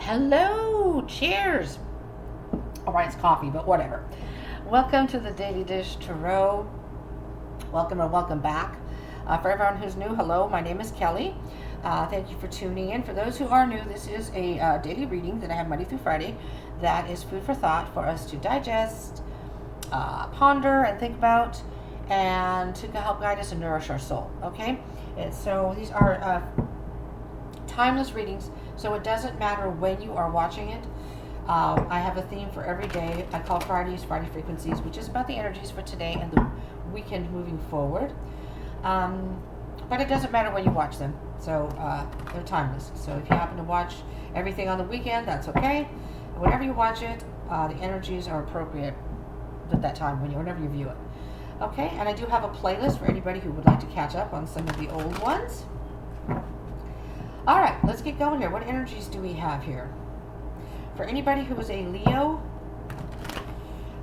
Hello, cheers. All right, it's coffee, but whatever. Welcome to the Daily Dish Tarot. Welcome or welcome back. For everyone who's new, hello, my name is Kelly. Thank you for tuning in. For those who are new, this is a daily reading that I have Monday through Friday. That is food for thought for us to digest, ponder, and think about, and to help guide us and nourish our soul. Okay? And so these are timeless readings, so it doesn't matter when you are watching it. I have a theme for every day. I call Fridays Friday Frequencies, which is about the energies for today and the weekend moving forward. But it doesn't matter when you watch them, so they're timeless. So if you happen to watch everything on the weekend, that's okay. Whenever you watch it, the energies are appropriate at that time, whenever you view it. Okay, and I do have a playlist for anybody who would like to catch up on some of the old ones. All right, let's get going here. What energies do we have here? For anybody who is a Leo,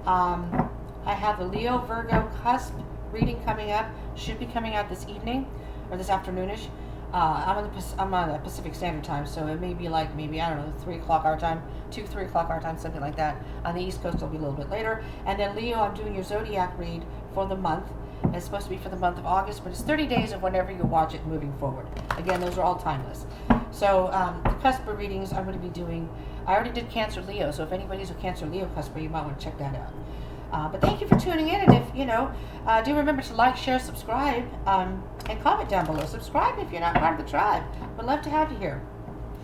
I have the Leo Virgo cusp reading coming up. Should be coming out this evening or this afternoonish. I'm on the Pacific Standard Time, so it may be like maybe, I don't know, 3 o'clock our time, 3 o'clock our time, something like that. On the East Coast, it'll be a little bit later. And then Leo, I'm doing your zodiac read for the month. It's supposed to be for the month of August, but it's 30 days of whenever you watch it moving forward. Again, those are all timeless. So the cusp readings I'm going to be doing, I already did Cancer Leo, so if anybody's a Cancer Leo cusper, you might want to check that out. But thank you for tuning in, and if do remember to like, share, subscribe, and comment down below. Subscribe if you're not part of the tribe. We'd love to have you here.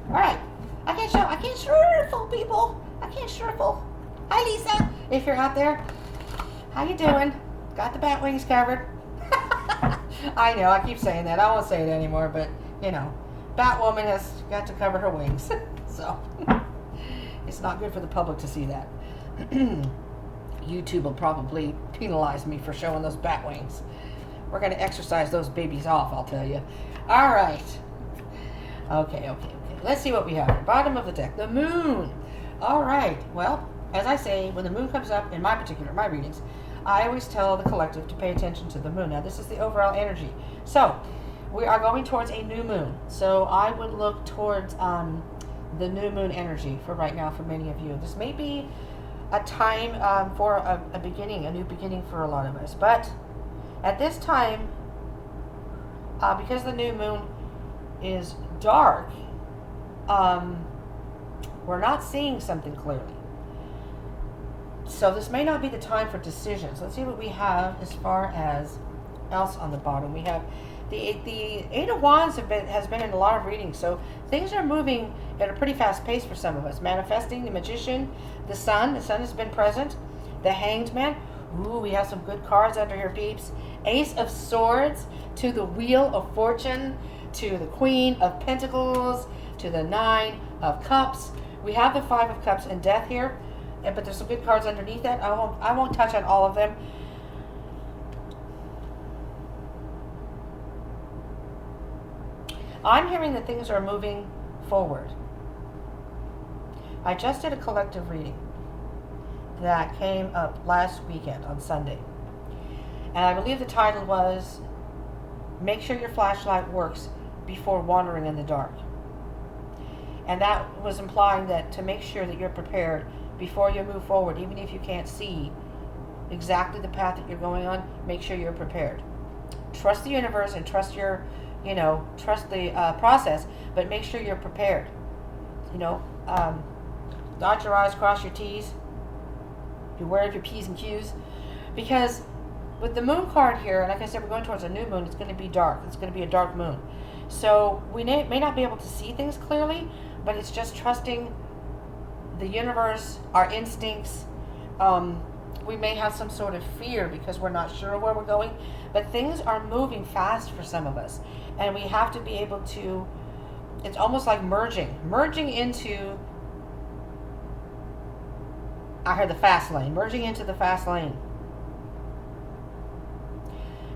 All right, I can't shuffle, people. I can't shuffle. Hi, Lisa, if you're out there. How you doing? Got the bat wings covered. I know, I keep saying that. I won't say it anymore, but Batwoman has got to cover her wings, so it's not good for the public to see that. YouTube will probably penalize me for showing those bat wings. We're going to exercise those babies off, I'll tell you. All right. Okay. Let's see what we have. Bottom of the deck, the moon. All right. Well, as I say, when the moon comes up, in my readings, I always tell the collective to pay attention to the moon. Now, this is the overall energy. So, we are going towards a new moon. So, I would look towards the new moon energy for right now for many of you. This may be a time for a beginning, a new beginning for a lot of us. But at this time, because the new moon is dark, we're not seeing something clearly. So this may not be the time for decisions. Let's see what we have as far as else on the bottom. We have the Eight of Wands has been in a lot of readings. So things are moving at a pretty fast pace for some of us. Manifesting, the Magician, the Sun. The Sun has been present. The Hanged Man. Ooh, we have some good cards under here, peeps. Ace of Swords to the Wheel of Fortune to the Queen of Pentacles to the Nine of Cups. We have the Five of Cups and Death here. But there's some good cards underneath that. I won't touch on all of them. I'm hearing that things are moving forward. I just did a collective reading that came up last weekend on Sunday. And I believe the title was, Make Sure Your Flashlight Works Before Wandering in the Dark. And that was implying that to make sure that you're prepared before you move forward, even if you can't see exactly the path that you're going on, make sure you're prepared. Trust the universe and trust trust the process, but make sure you're prepared. Dot your I's, cross your T's. Beware of your P's and Q's. Because with the moon card here, and like I said, we're going towards a new moon, it's going to be dark. It's going to be a dark moon. So we may not be able to see things clearly, but it's just trusting the universe, our instincts. We may have some sort of fear because we're not sure where we're going, but things are moving fast for some of us, and we have to be able to, it's almost like merging into, I heard the fast lane, merging into the fast lane.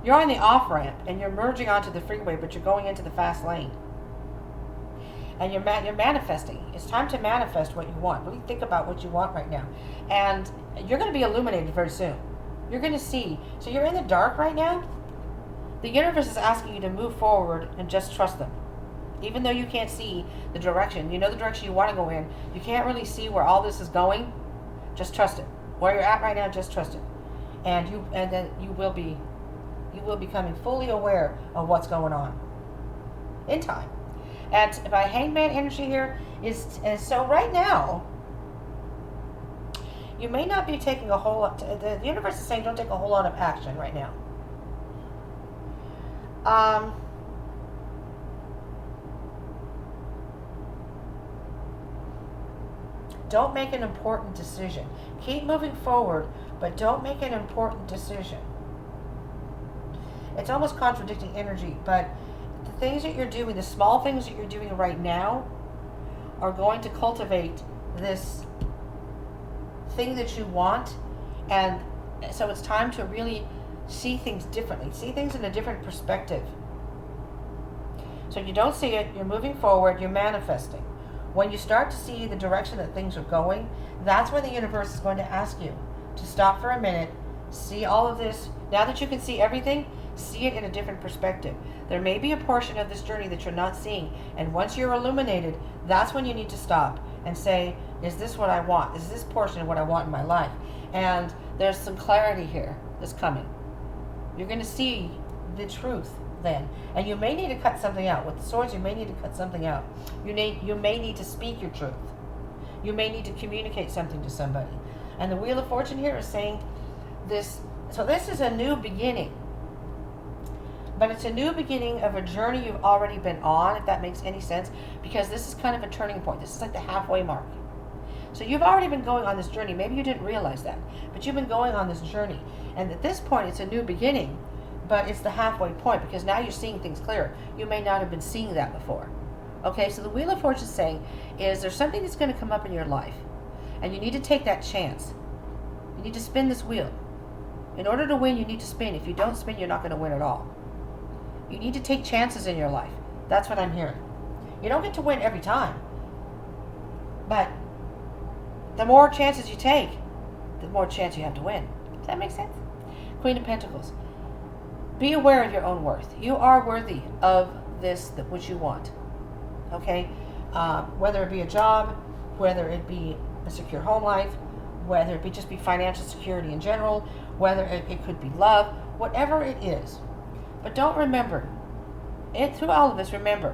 You're on the off ramp and you're merging onto the freeway, but you're going into the fast lane. And you're manifesting. It's time to manifest what you want. Really think about what you want right now. And you're going to be illuminated very soon. You're going to see. So you're in the dark right now. The universe is asking you to move forward and just trust them. Even though you can't see the direction, you know the direction you want to go in, you can't really see where all this is going, just trust it. Where you're at right now, just trust it. And then you will be becoming fully aware of what's going on in time. And by hangman energy here is so right now, you may not be taking a whole lot. The universe is saying don't take a whole lot of action right now. Don't make an important decision. Keep moving forward, but don't make an important decision. It's almost contradicting energy, but the things that you're doing, the small things that you're doing right now, are going to cultivate this thing that you want. And so it's time to really see things differently, see things in a different perspective. So you don't see it, you're moving forward, you're manifesting. When you start to see the direction that things are going, that's when the universe is going to ask you to stop for a minute, see all of this. Now that you can see everything, see it in a different perspective. There may be a portion of this journey that you're not seeing, and once you're illuminated, that's when you need to stop and say, is this what I want? Is this portion of what I want in my life? And there's some clarity here that's coming. You're going to see the truth then. And you may need to cut something out. With the swords, you may need to cut something out. You may need to speak your truth. You may need to communicate something to somebody. And the Wheel of Fortune here is saying this. So this is a new beginning. But it's a new beginning of a journey you've already been on, if that makes any sense. Because this is kind of a turning point. This is like the halfway mark. So you've already been going on this journey. Maybe you didn't realize that. But you've been going on this journey. And at this point, it's a new beginning. But it's the halfway point, because now you're seeing things clearer. You may not have been seeing that before. Okay, so the Wheel of Fortune is saying is there's something that's going to come up in your life, and you need to take that chance. You need to spin this wheel. In order to win, you need to spin. If you don't spin, you're not going to win at all. You need to take chances in your life. That's what I'm hearing. You don't get to win every time, but the more chances you take, the more chance you have to win. Does that make sense? Queen of Pentacles. Be aware of your own worth. You are worthy of this, which you want. Okay? Whether it be a job, whether it be a secure home life, whether it be just be financial security in general, whether it could be love, whatever it is. But don't remember, through all of this, remember,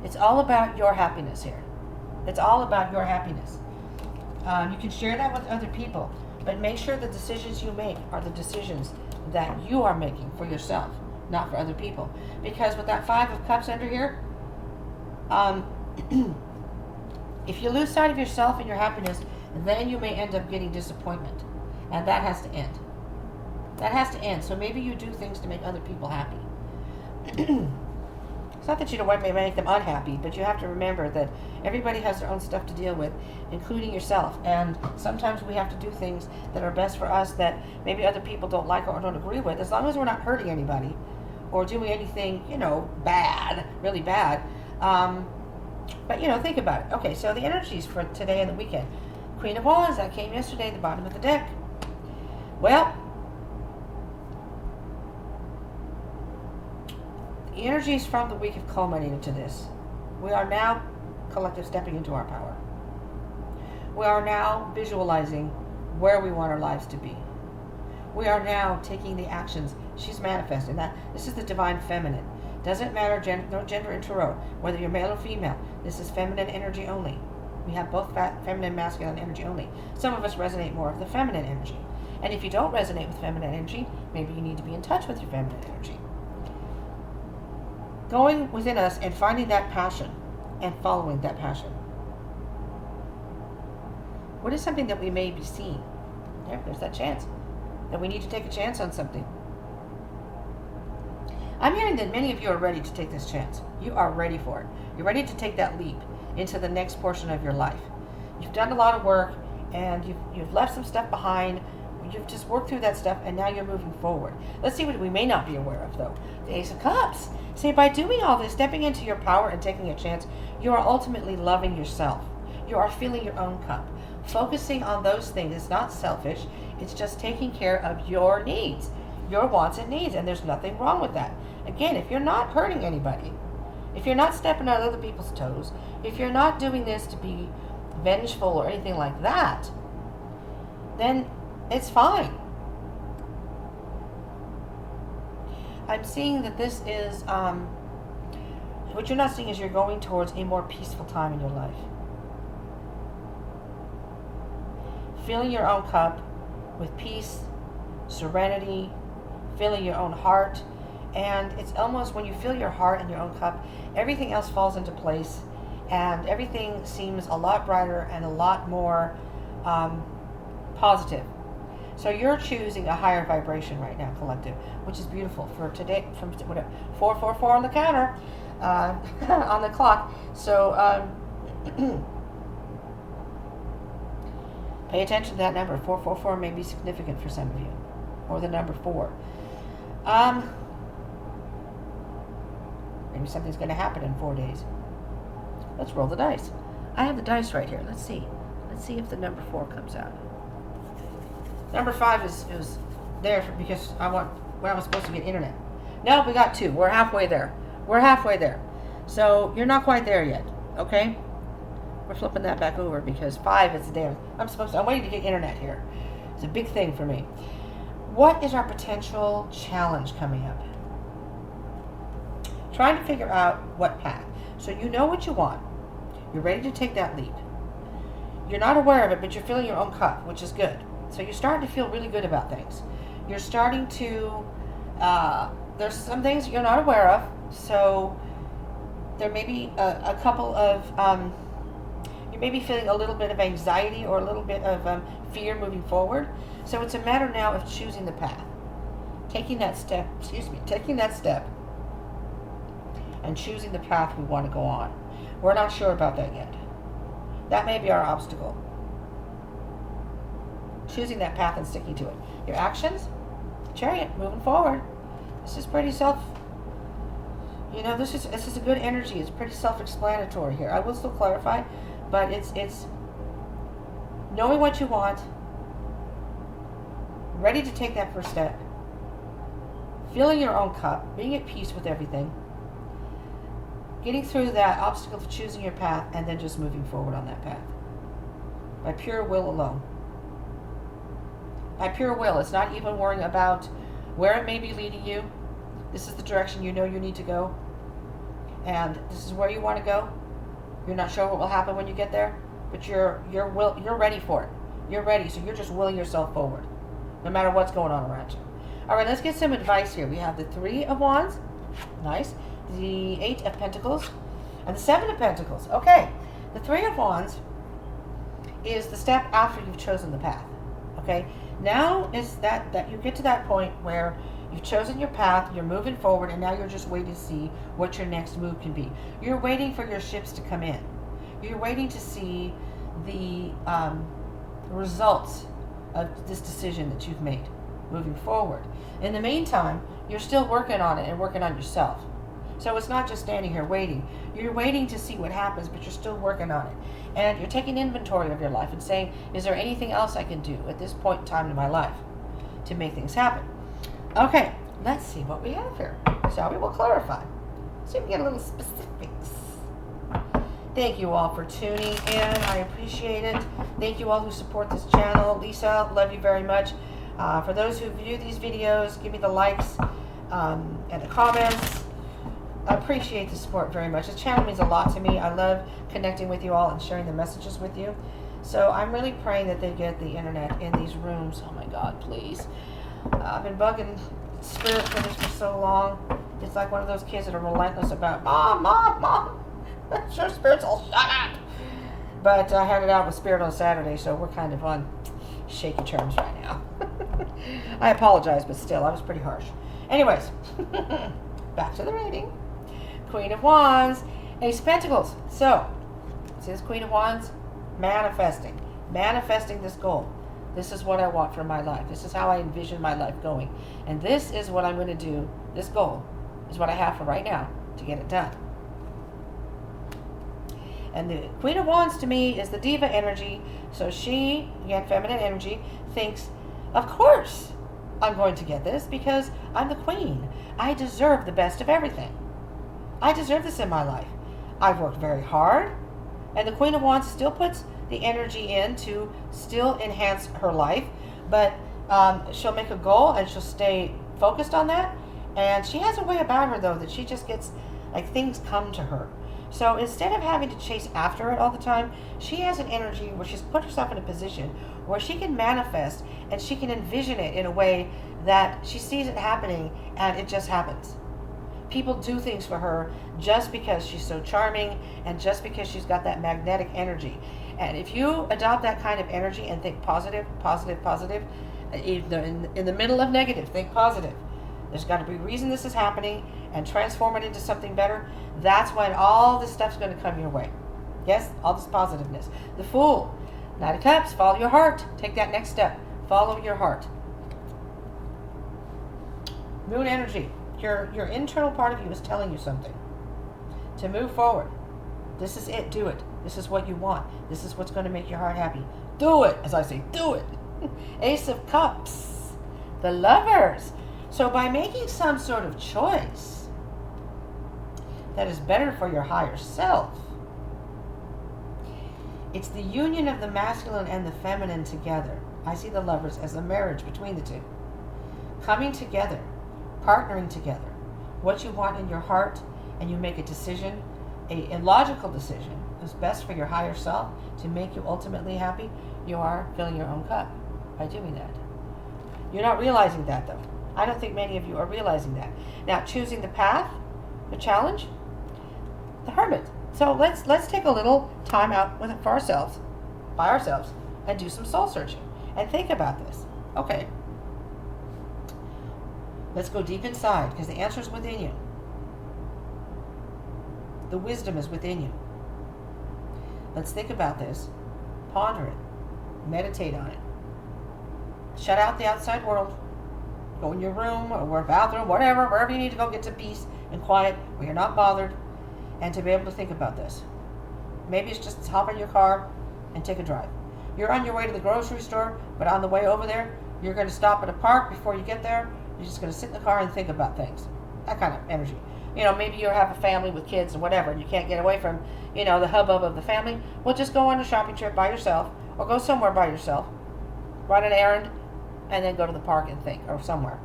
it's all about your happiness here. It's all about your happiness. You can share that with other people, but make sure the decisions you make are the decisions that you are making for yourself, not for other people. Because with that Five of Cups under here, if you lose sight of yourself and your happiness, then you may end up getting disappointment. And that has to end. That has to end. So maybe you do things to make other people happy. It's not that you don't want to make them unhappy, but you have to remember that everybody has their own stuff to deal with, including yourself. And sometimes we have to do things that are best for us that maybe other people don't like or don't agree with, as long as we're not hurting anybody or doing anything, bad, really bad. But, think about it. Okay, so the energies for today and the weekend. Queen of Wands, that came yesterday, the bottom of the deck. Well, the energies from the week have culminated to this. We are now collective stepping into our power. We are now visualizing where we want our lives to be. We are now taking the actions. She's manifesting that. This is the divine feminine. Doesn't matter, no gender in tarot, whether you're male or female. This is feminine energy only. We have both feminine and masculine energy only. Some of us resonate more of the feminine energy. And if you don't resonate with feminine energy, maybe you need to be in touch with your feminine energy. Going within us and finding that passion and following that passion. What is something that we may be seeing? There's that chance. That we need to take a chance on something. I'm hearing that many of you are ready to take this chance. You are ready for it. You're ready to take that leap into the next portion of your life. You've done a lot of work and you've left some stuff behind. You've just worked through that stuff and now you're moving forward. Let's see what we may not be aware of though. The Ace of Cups. See, by doing all this, stepping into your power and taking a chance, you are ultimately loving yourself. You are filling your own cup. Focusing on those things. It's not selfish. It's just taking care of your needs, your wants and needs. And there's nothing wrong with that. Again, if you're not hurting anybody, if you're not stepping on other people's toes, if you're not doing this to be vengeful or anything like that, then it's fine. I'm seeing that this is, what you're not seeing is you're going towards a more peaceful time in your life. Filling your own cup with peace, serenity, filling your own heart. And it's almost when you fill your heart and your own cup, everything else falls into place and everything seems a lot brighter and a lot more positive. So you're choosing a higher vibration right now, collective, which is beautiful for today, from whatever, 444 on the counter, on the clock. So pay attention to that number. 444 may be significant for some of you, or the number 4. Maybe something's going to happen in 4 days. Let's roll the dice. I have the dice right here. Let's see. Let's see if the number 4 comes out. Number 5 is there because I want when I was supposed to get internet. No, we got 2. We're halfway there. We're halfway there. So you're not quite there yet. Okay? We're flipping that back over because 5 is there. I'm waiting to get internet here. It's a big thing for me. What is our potential challenge coming up? Trying to figure out what path. So you know what you want. You're ready to take that leap. You're not aware of it, but you're filling your own cup, which is good. So you're starting to feel really good about things. You're starting to, there's some things you're not aware of. So there may be a couple of, you may be feeling a little bit of anxiety or a little bit of fear moving forward. So it's a matter now of choosing the path. Taking that step, and choosing the path we want to go on. We're not sure about that yet. That may be our obstacle. Choosing that path and sticking to it. Your actions? Chariot, moving forward. This is pretty this is a good energy. It's pretty self-explanatory here. I will still clarify, but it's knowing what you want, ready to take that first step, filling your own cup, being at peace with everything, getting through that obstacle of choosing your path, and then just moving forward on that path. By pure will alone. By pure will. It's not even worrying about where it may be leading you. This is the direction you know you need to go. And this is where you want to go. You're not sure what will happen when you get there, but you're ready for it. You're ready, so you're just willing yourself forward, no matter what's going on around you. All right, let's get some advice here. We have the 3 of Wands. Nice. The 8 of Pentacles and the 7 of Pentacles. Okay, the 3 of Wands is the step after you've chosen the path. Okay, now is that you get to that point where you've chosen your path, you're moving forward, and now you're just waiting to see what your next move can be. You're waiting for your ships to come in. You're waiting to see the results of this decision that you've made moving forward. In the meantime, you're still working on it and working on yourself. So it's not just standing here waiting. You're waiting to see what happens, but you're still working on it. And you're taking inventory of your life and saying, is there anything else I can do at this point in time in my life to make things happen? Okay, let's see what we have here. Shall we? We'll clarify. See if we get a little specifics. Thank you all for tuning in. I appreciate it. Thank you all who support this channel. Lisa, love you very much. For those who view these videos, give me the likes and the comments. I appreciate the support very much. This channel means a lot to me. I love connecting with you all and sharing the messages with you. So I'm really praying that they get the internet in these rooms. Oh my God, please. I've been bugging Spirit for this for so long. It's like one of those kids that are relentless about, Mom. Sure, Spirit's all shut up. But I had it out with Spirit on Saturday, so we're kind of on shaky terms right now. I apologize, but still, I was pretty harsh. Anyways, back to the reading. Queen of Wands, Ace of Pentacles. So, see this Queen of Wands? Manifesting this goal. This is what I want for my life. This is how I envision my life going. And this is what I'm going to do. This goal is what I have for right now to get it done. And the Queen of Wands to me is the diva energy. So she, again, feminine energy, thinks, of course I'm going to get this because I'm the queen. I deserve the best of everything. I deserve this in my life. I've worked very hard. And the Queen of Wands still puts the energy in to still enhance her life, but she'll make a goal and she'll stay focused on that. And she has a way about her, though, that she just gets, like, things come to her. So instead of having to chase after it all the time, she has an energy where she's put herself in a position where she can manifest and she can envision it in a way that she sees it happening and it just happens. People do things for her just because she's so charming and just because she's got that magnetic energy. And if you adopt that kind of energy and think positive, positive, positive, in the middle of negative, think positive. There's got to be a reason this is happening, and transform it into something better. That's when all this stuff's going to come your way. Yes, all this positiveness. The Fool, Knight of Cups, follow your heart. Take that next step. Follow your heart. Moon energy. Your internal part of you is telling you something. To move forward. This is it. Do it. This is what you want. This is what's going to make your heart happy. Do it. As I say, do it. Ace of Cups. The Lovers. So by making some sort of choice that is better for your higher self, it's the union of the masculine and the feminine together. I see the Lovers as a marriage between the two. Coming together, partnering together. What you want in your heart, and you make a decision, a logical decision, is best for your higher self to make you ultimately happy. You are filling your own cup by doing that. You're not realizing that, though. I don't think many of you are realizing that. Now, choosing the path, the challenge, the Hermit. So let's take a little time out with it for ourselves, by ourselves, and do some soul searching and think about this. Okay. Let's go deep inside, because the answer is within you. The wisdom is within you. Let's think about this. Ponder it. Meditate on it. Shut out the outside world. Go in your room or bathroom, whatever, wherever you need to go, get to peace and quiet where you're not bothered, and to be able to think about this. Maybe it's just hop in your car and take a drive. You're on your way to the grocery store, but on the way over there, you're going to stop at a park before you get there. You're just going to sit in the car and think about things. That kind of energy. Maybe you have a family with kids or whatever, and you can't get away from, the hubbub of the family. Well, just go on a shopping trip by yourself, or go somewhere by yourself, run an errand, and then go to the park and think, or somewhere.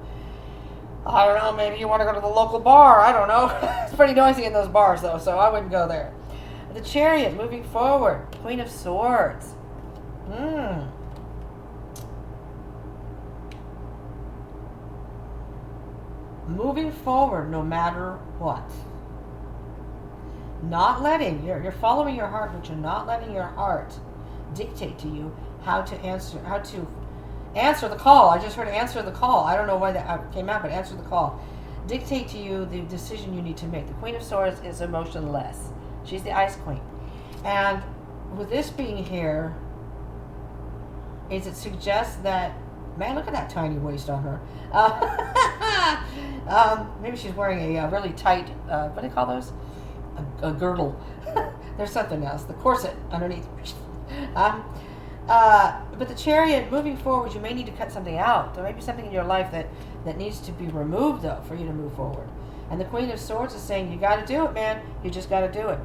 I don't know, maybe you want to go to the local bar. I don't know. It's pretty noisy in those bars, though, so I wouldn't go there. The Chariot, moving forward. Queen of Swords. Moving forward no matter what. Not letting, you're following your heart, but you're not letting your heart dictate to you how to answer the call. I just heard answer the call. I don't know why that came out, but answer the call. Dictate to you the decision you need to make. The Queen of Swords is emotionless. She's the Ice Queen. And with this being here, it suggests that, man, look at that tiny waist on her. Maybe she's wearing a really tight, what do they call those? A girdle. There's something else. The corset underneath. But the Chariot, moving forward, you may need to cut something out. There may be something in your life that needs to be removed, though, for you to move forward. And the Queen of Swords is saying, you got to do it, man. You just got to do it.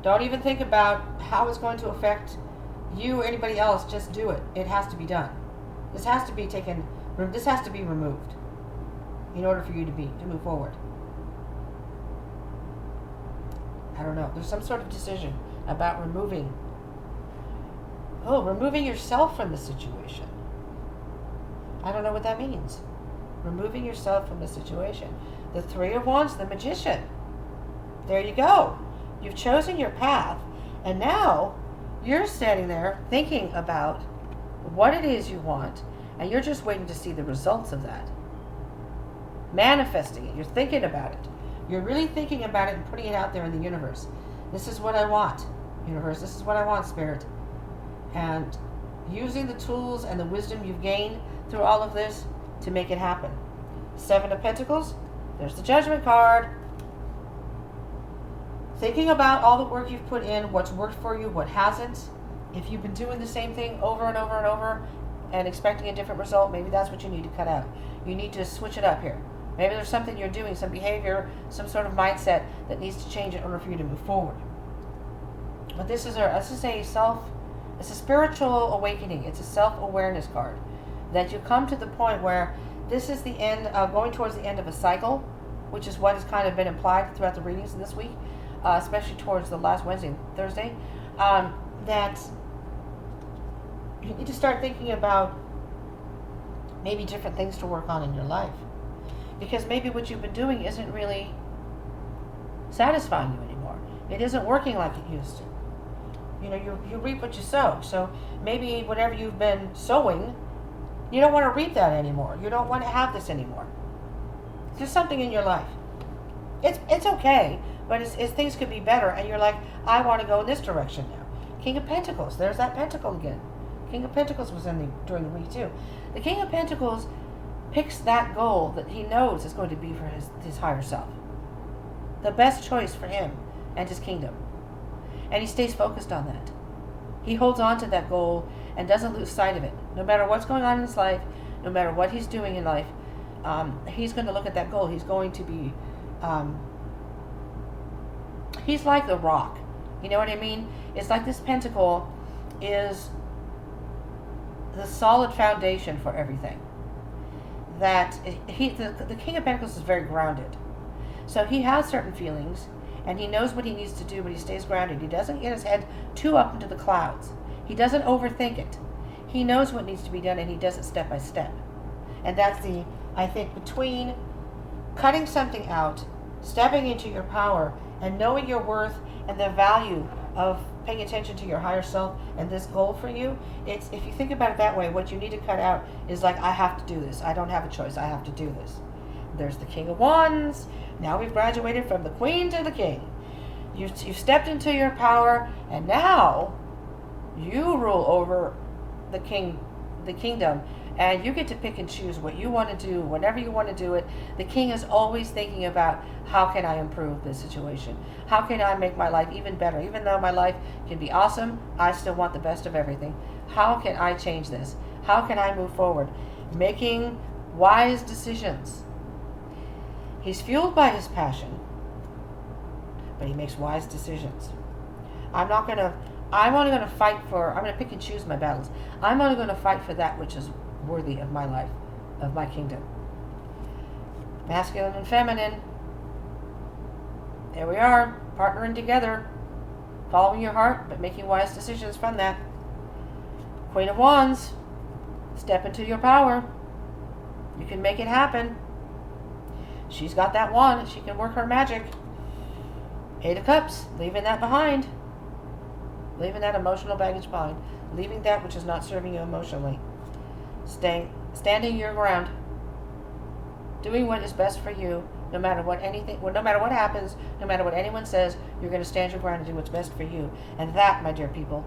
Don't even think about how it's going to affect you or anybody else. Just do it. It has to be done. This has to be removed in order for you to move forward. I don't know. There's some sort of decision about removing yourself from the situation. I don't know what that means. Removing yourself from the situation. The Three of Wands, the Magician. There you go. You've chosen your path, and now you're standing there thinking about what it is you want, and you're just waiting to see the results of that. Manifesting it. You're thinking about it. You're really thinking about it and putting it out there in the universe. This is what I want, universe. This is what I want, Spirit. And using the tools and the wisdom you've gained through all of this to make it happen. Seven of Pentacles. There's the Judgment card. Thinking about all the work you've put in, what's worked for you, what hasn't. If you've been doing the same thing over and over and over and expecting a different result, maybe that's what you need to cut out. You need to switch it up here. Maybe there's something you're doing, some behavior, some sort of mindset that needs to change in order for you to move forward. But this is it's a spiritual awakening. It's a self-awareness card that you come to the point where this is the end, going towards the end of a cycle, which is what has kind of been implied throughout the readings this week, especially towards the last Wednesday and Thursday, that you need to start thinking about maybe different things to work on in your life. Because maybe what you've been doing isn't really satisfying you anymore. It isn't working like it used to. You know, you reap what you sow. So maybe whatever you've been sowing, you don't want to reap that anymore. You don't want to have this anymore. There's something in your life. It's okay, but it's things could be better, and you're like, I want to go in this direction now. King of Pentacles, there's that pentacle again. King of Pentacles was during the week too. The King of Pentacles picks that goal that he knows is going to be for his higher self. The best choice for him and his kingdom. And he stays focused on that. He holds on to that goal and doesn't lose sight of it. No matter what's going on in his life, no matter what he's doing in life, he's going to look at that goal. He's going to be, he's like the rock. You know what I mean? It's like this pentacle is the solid foundation for everything. That the King of Pentacles is very grounded. So he has certain feelings, and he knows what he needs to do, but he stays grounded. He doesn't get his head too up into the clouds. He doesn't overthink it. He knows what needs to be done, and he does it step by step. And that's I think, between cutting something out, stepping into your power, and knowing your worth and the value of paying attention to your higher self and this goal for you, if you think about it that way, what you need to cut out is like, I have to do this. I don't have a choice. I have to do this. There's the King of Wands. Now we've graduated from the Queen to the King. You've stepped into your power, and now you rule over the kingdom, and you get to pick and choose what you want to do, whenever you want to do it. The King is always thinking about, how can I improve this situation? How can I make my life even better? Even though my life can be awesome, I still want the best of everything. How can I change this? How can I move forward? Making wise decisions. He's fueled by his passion, but he makes wise decisions. I'm only going to pick and choose my battles. I'm only going to fight for that which is worthy of my life, of my kingdom. Masculine and feminine. There we are, partnering together, following your heart, but making wise decisions from that. Queen of Wands, step into your power. You can make it happen. She's got that wand. She can work her magic. Eight of Cups, leaving that behind. Leaving that emotional baggage behind. Leaving that which is not serving you emotionally. Standing your ground. Doing what is best for you, no matter what happens, no matter what anyone says, you're going to stand your ground and do what's best for you. And that, my dear people,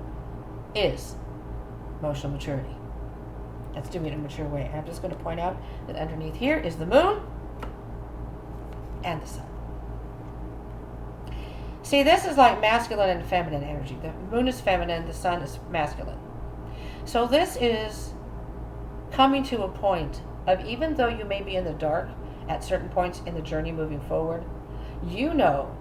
is emotional maturity. That's doing it in a mature way. And I'm just going to point out that underneath here is the moon and the sun. See, this is like masculine and feminine energy. The moon is feminine, the sun is masculine. So this is coming to a point of, even though you may be in the dark at certain points in the journey moving forward, you know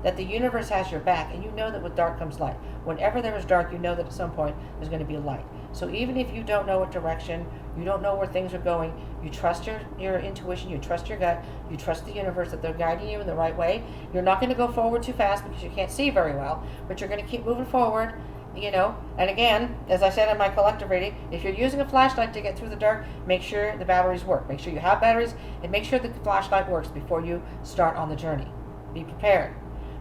that the universe has your back, and you know that with dark comes light. Whenever there is dark, you know that at some point there's going to be light. So even if you don't know what direction, you don't know where things are going, you trust your intuition, you trust your gut, you trust the universe that they're guiding you in the right way. You're not going to go forward too fast because you can't see very well, but you're going to keep moving forward, you know. And again, as I said in my collective reading, if you're using a flashlight to get through the dark, make sure the batteries work. Make sure you have batteries, and make sure the flashlight works before you start on the journey. Be prepared.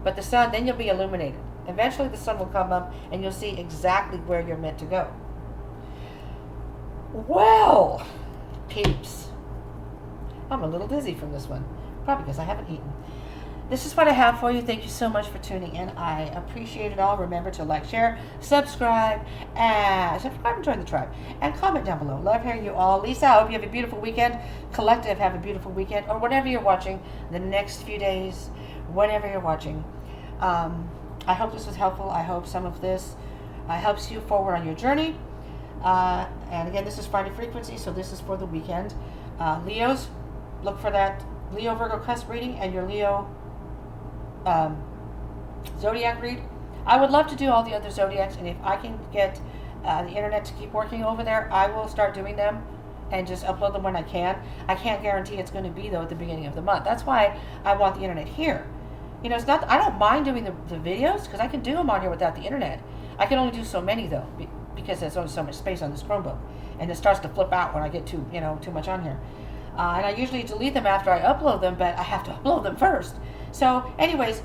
But the sun, then you'll be illuminated. Eventually the sun will come up and you'll see exactly where you're meant to go. Well, peeps, I'm a little dizzy from this one. Probably because I haven't eaten. This is what I have for you. Thank you so much for tuning in. I appreciate it all. Remember to like, share, subscribe, and join the tribe. And comment down below. Love hearing you all. Lisa, I hope you have a beautiful weekend. Collective, have a beautiful weekend. Or whatever you're watching the next few days. Whenever you're watching. I hope this was helpful. I hope some of this helps you forward on your journey. And again, this is Friday frequency, so this is for the weekend. Leos, look for that Leo Virgo cusp reading and your Leo um, zodiac read. I would love to do all the other zodiacs, and if I can get the internet to keep working over there, I will start doing them and just upload them when I can. I can't guarantee it's going to be though at the beginning of the month. That's why I want the internet here. You know, it's not. I don't mind doing the videos because I can do them on here without the internet. I can only do so many though because there's only so much space on this Chromebook, and it starts to flip out when I get too much on here. And I usually delete them after I upload them, but I have to upload them first. So, anyways,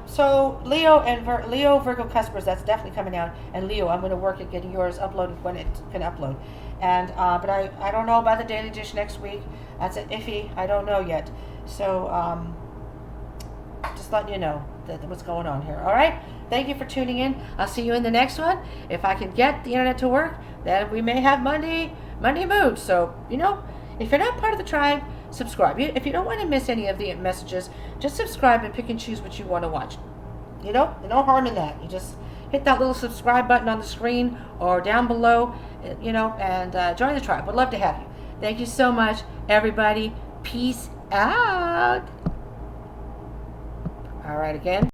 so Leo and Leo Virgo Cuspers, that's definitely coming out. And Leo, I'm going to work at getting yours uploaded when it can upload. And but I don't know about the Daily Dish next week. That's an iffy. I don't know yet. So just letting you know what's going on here. All right. Thank you for tuning in. I'll see you in the next one. If I can get the internet to work, then we may have Monday mood. So if you're not part of the tribe, subscribe. If you don't want to miss any of the messages, just subscribe and pick and choose what you want to watch. No harm in that. You just hit that little subscribe button on the screen or down below, and join the tribe. Would love to have you. Thank you so much, everybody. Peace out. All right, again.